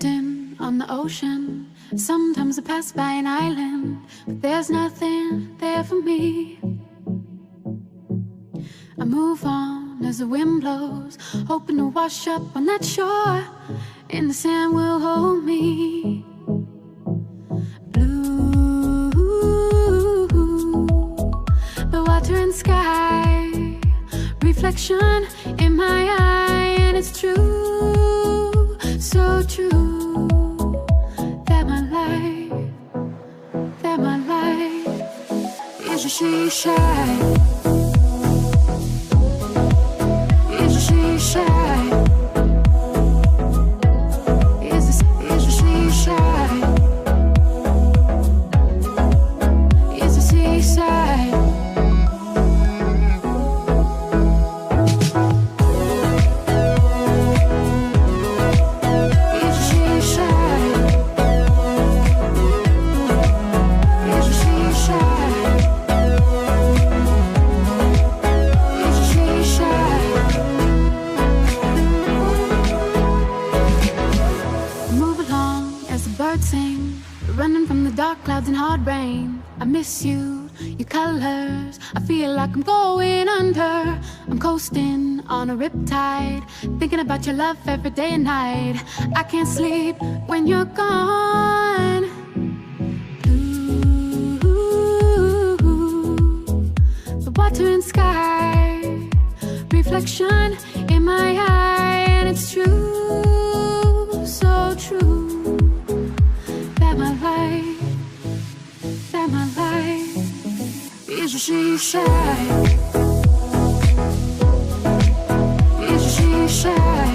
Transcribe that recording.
drifting on the ocean. Sometimes I pass by an island, but there's nothing there for me. I move on as the wind blows, hoping to wash up on that shore, and the sand will hold me. Blue, the water and sky, reflection in my eye, and it's true, so true, that my life is a seashine. Is a seashine. Is a seashine. Is a seaside. Running from the dark clouds and hard rain. I miss you, your colors. I feel like I'm going under. I'm coasting on a riptide, thinking about your love every day and night. I can't sleep when you're gone. Blue, the water and sky, reflection in my eye, and it's true, so true. That my life is a seashine. Is a seashine.